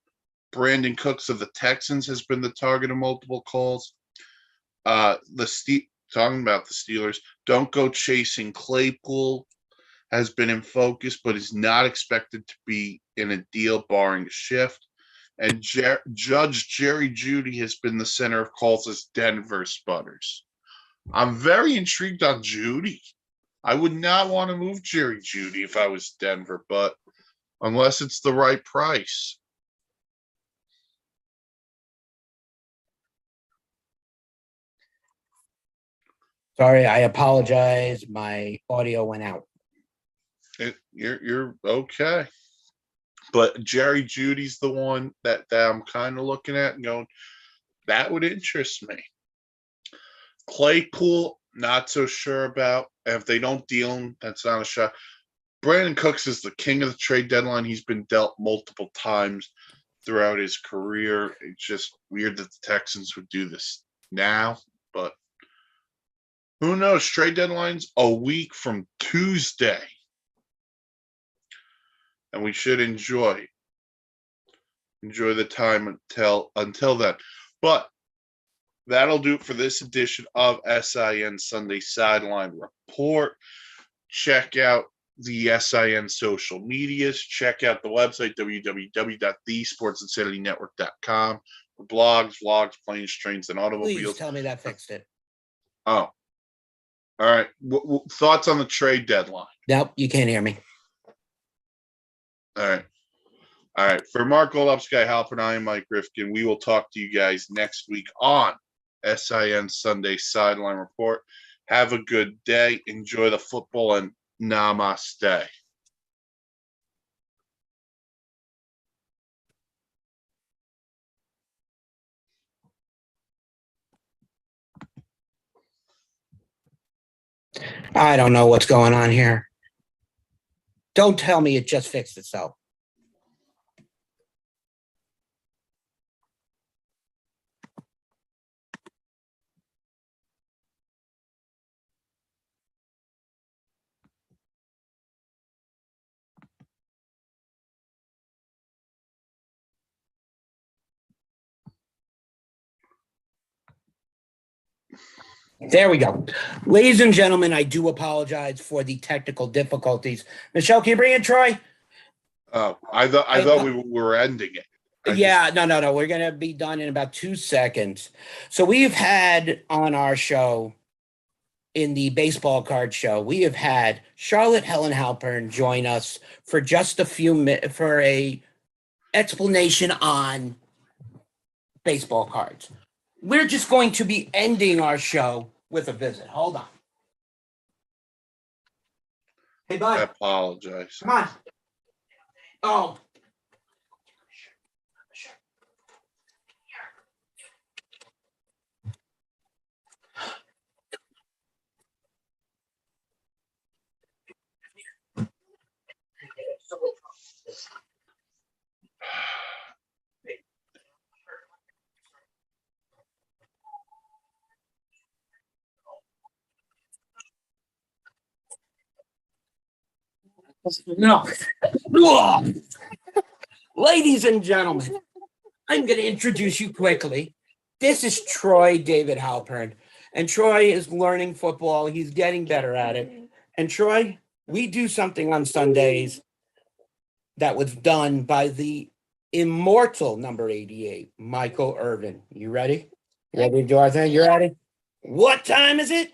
Brandon Cooks of the Texans has been the target of multiple calls. Talking about the Steelers, don't go chasing Claypool has been in focus, but is not expected to be in a deal barring a shift. And Judge Jerry Jeudy has been the center of calls as Denver sputters. I'm very intrigued on Jeudy. I would not want to move Jerry Jeudy if I was Denver, but unless it's the right price. Sorry, I apologize. My audio went out. You're okay. But Jerry Judy's the one that I'm kind of looking at and going, that would interest me. Claypool, not so sure about. And if they don't deal him, that's not a shot. Brandon Cooks is the king of the trade deadline. He's been dealt multiple times throughout his career. It's just weird that the Texans would do this now, but who knows? Trade deadline's a week from Tuesday. And we should enjoy the time until then. But that'll do it for this edition of SIN Sunday Sideline Report. Check out the SIN social medias. Check out the website, www.thesportsinsanitynetwork.com, for blogs, vlogs, planes, trains, and automobiles. Please tell me that fixed it. Oh. All right. Thoughts on the trade deadline? Nope, you can't hear me. All right. For Mark Goldop, Sky Halpern, I am Mike Rifkin. We will talk to you guys next week on SIN Sunday Sideline Report. Have a good day. Enjoy the football and namaste. I don't know what's going on here. Don't tell me it just fixed itself. There we go. Ladies and gentlemen, I do apologize for the technical difficulties. Michelle, can you bring in Troy? Oh, I thought we were ending it. No. We're going to be done in about 2 seconds. So we've had on our show, in the baseball card show, we have had Charlotte Helen Halpern join us for just a few minutes for a explanation on baseball cards. We're just going to be ending our show with a visit. Hold on. Hey, bud. I apologize. Come on. Oh. No. Ladies and gentlemen, I'm going to introduce you quickly. This is Troy David Halpern, and Troy is learning football. He's getting better at it. And Troy, we do something on Sundays that was done by the immortal number 88, Michael Irvin. You ready? You ready to do our thing? You ready? What time is it?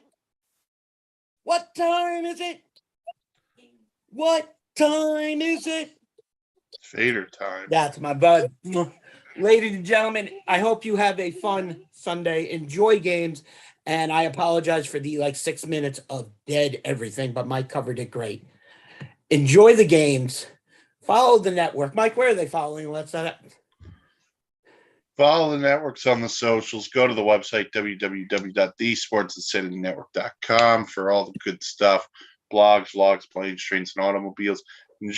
What time is it? What time is it? Fader time. That's my bud. Ladies and gentlemen, I hope you have a fun Sunday. Enjoy games. And I apologize for the 6 minutes of dead everything, but Mike covered it great. Enjoy the games. Follow the network. Mike, where are they following? Let's Follow the networks on the socials. Go to the website, www.thesportsinsanitynetwork.com, for all the good stuff. Blogs, vlogs, planes, trains, and automobiles.